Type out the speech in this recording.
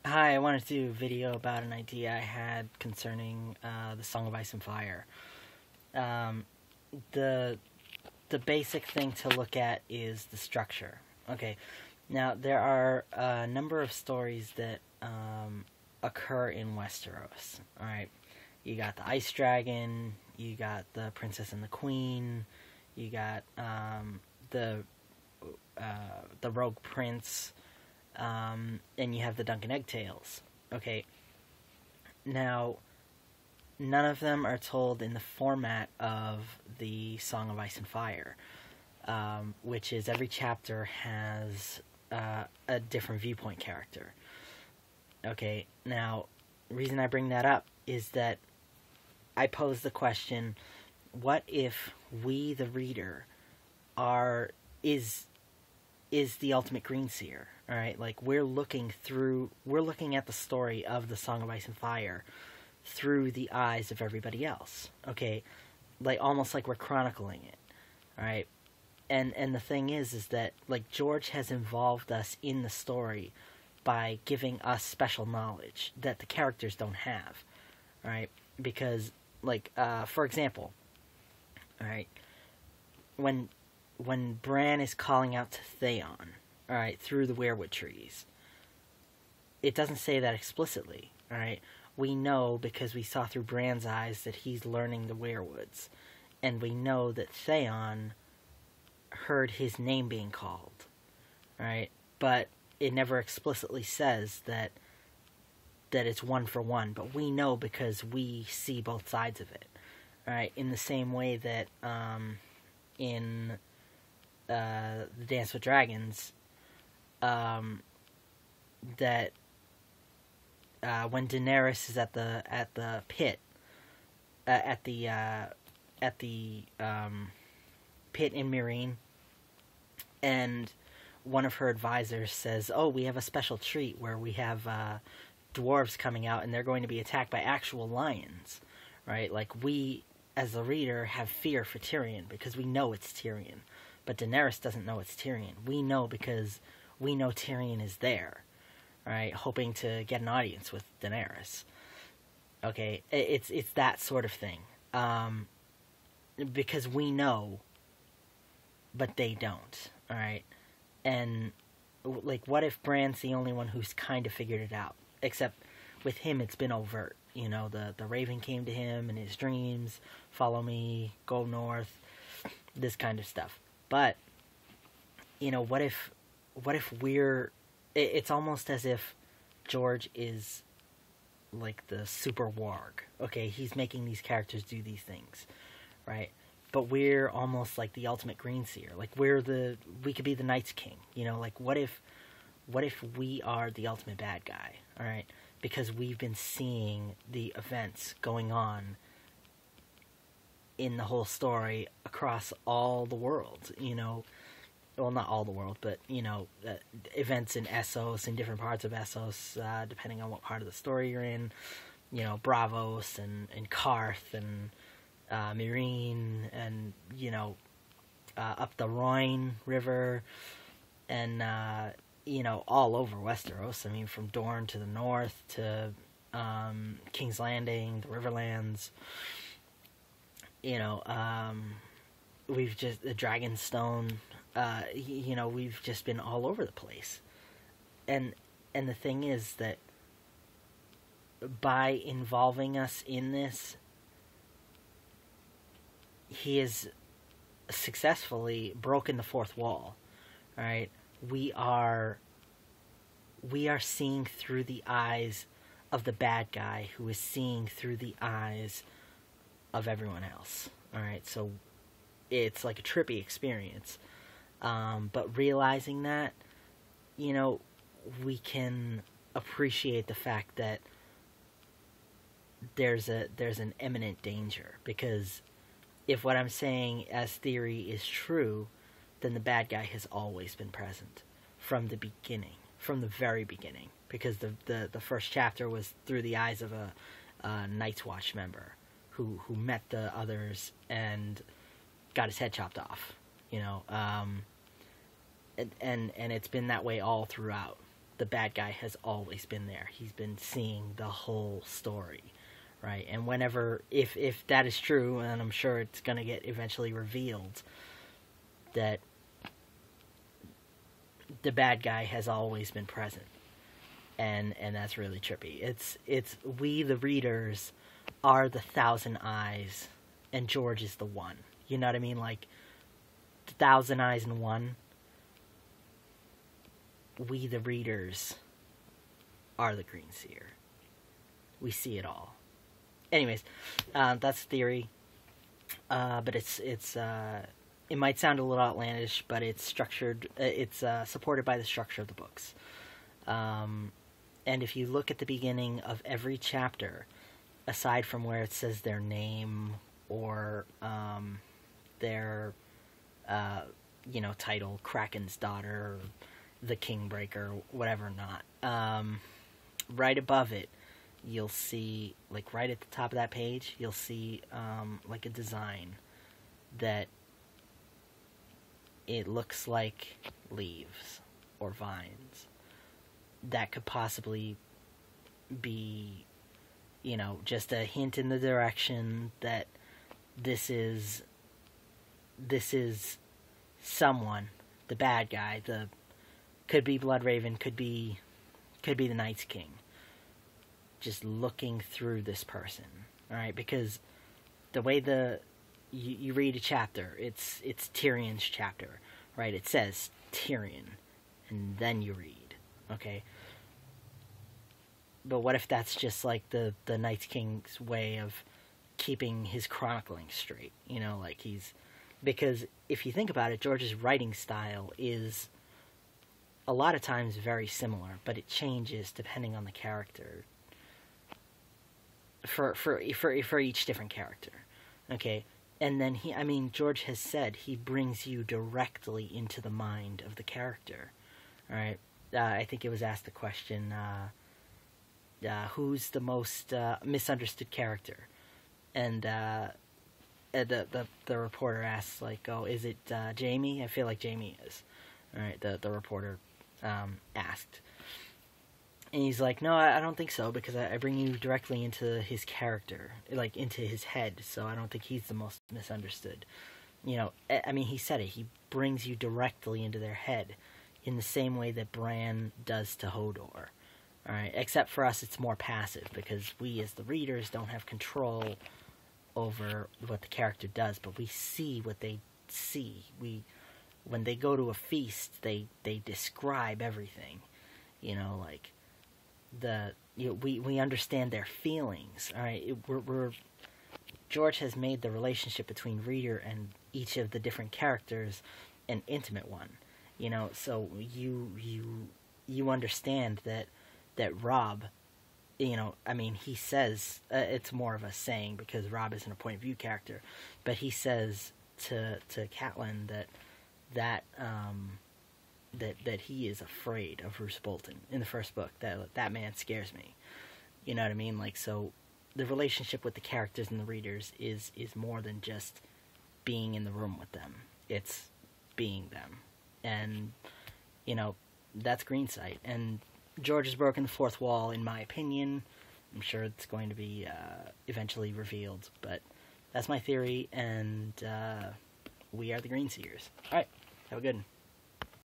Hi, I wanted to do a video about an idea I had concerning the Song of Ice and Fire. Um, the the basic thing to look at is the structure. Okay, now there are a number of stories that occur in Westeros. All right, you got the Ice Dragon, you got the Princess and the Queen, you got the the Rogue Prince, and you have the Duncan Eggtails. Okay, now none of them are told in the format of the Song of Ice and Fire, which is every chapter has a different viewpoint character. Okay, now, reason I bring that up is that I pose the question: what if we, the reader, are is the ultimate green seer? All right, like we're looking at the story of the Song of Ice and Fire through the eyes of everybody else. Okay, like almost like we're chronicling it. All right, and the thing is that like George has involved us in the story by giving us special knowledge that the characters don't have. All right, because like for example, all right, when Bran is calling out to Theon, all right, through the weirwood trees, it doesn't say that explicitly. All right, we know because we saw through Bran's eyes that he's learning the weirwoods, and we know that Theon heard his name being called. All right, but it never explicitly says that it's one for one. But we know because we see both sides of it. All right, in the same way that in the Dance with Dragons, that when Daenerys is at the pit, at the pit in Meereen, and one of her advisors says, "Oh, we have a special treat where we have dwarves coming out, and they're going to be attacked by actual lions." Right? Like we, as the reader, have fear for Tyrion because we know it's Tyrion, but Daenerys doesn't know it's Tyrion. We know because we know Tyrion is there, right? Hoping to get an audience with Daenerys. Okay, it's that sort of thing, because we know, but they don't. All right, and like, what if Bran's the only one who's kind of figured it out? Except with him, it's been overt. You know, the Raven came to him in his dreams. Follow me, go north. This kind of stuff. But you know, what if we're? It's almost as if George is like the super warg. Okay, he's making these characters do these things, right? But we're almost like the ultimate green seer. Like we could be the Night's King. You know, like what if we are the ultimate bad guy? All right, because we've been seeing the events going on in the whole story across all the world. You know, well, not all the world, but you know, events in Essos, in different parts of Essos, depending on what part of the story you're in. You know, Bravos and Karth and Meereen, and you know, up the Rhine River, and you know, all over Westeros. I mean, from Dorne to the north to King's Landing, the Riverlands. You know, we've just the Dragonstone. You know, we've just been all over the place, and the thing is that by involving us in this, he has successfully broken the fourth wall. All right, we are seeing through the eyes of the bad guy who is seeing through the eyes of everyone else. All right, so it's like a trippy experience. But realizing that, you know, we can appreciate the fact that there's an imminent danger, because if what I'm saying as theory is true, then the bad guy has always been present from the beginning, from the very beginning, because the first chapter was through the eyes of a Night's Watch member who met the others and got his head chopped off. You know, and it's been that way all throughout. the bad guy has always been there. He's been seeing the whole story, right? And whenever, if that is true, and I'm sure it's going to get eventually revealed, that the bad guy has always been present. And that's really trippy. It's we, the readers, are the thousand eyes, and George is the one. You know what I mean? Like, 1,000 eyes in one. We, the readers, are the Green Seer. We see it all. Anyways, that's theory. But it might sound a little outlandish, but it's structured. It's supported by the structure of the books. And if you look at the beginning of every chapter, aside from where it says their name or their title, Kraken's Daughter, or the Kingbreaker, whatever not, right above it, you'll see, like right at the top of that page, you'll see like a design that it looks like leaves or vines. That could possibly be, just a hint in the direction that this is someone, the bad guy, could be Bloodraven, could be the Night's King, just looking through this person, all right? Because the way you read a chapter, it's Tyrion's chapter, right? It says Tyrion, and then you read. Okay, but what if that's just like the Night King's way of keeping his chronicling straight? Because if you think about it, George's writing style is a lot of times very similar, but it changes depending on the character. For each different character, okay. And then George has said he brings you directly into the mind of the character, all right. I think it was asked the question, who's the most misunderstood character? And the reporter asks, like, oh, is it Jamie? I feel like Jamie is. All right, the reporter asked. And he's like, no, I don't think so, because I bring you directly into his character, like into his head, so I don't think he's the most misunderstood. He said it. He brings you directly into their head, in the same way that Bran does to Hodor. Alright, except for us, it's more passive, because we as the readers don't have control over what the character does, but we see what they see. When they go to a feast, they describe everything. We understand their feelings. Alright, George has made the relationship between reader and each of the different characters an intimate one. So you understand that Robb, he says, it's more of a saying because Robb isn't a point of view character, but he says to Catelyn that he is afraid of Roose Bolton in the first book. That man scares me. You know what I mean? Like, so the relationship with the characters and the readers is more than just being in the room with them. It's being them. And, that's Greensight. And George has broken the fourth wall, in my opinion. I'm sure it's going to be eventually revealed. But that's my theory, and we are the Green Seers. Alright, have a good one.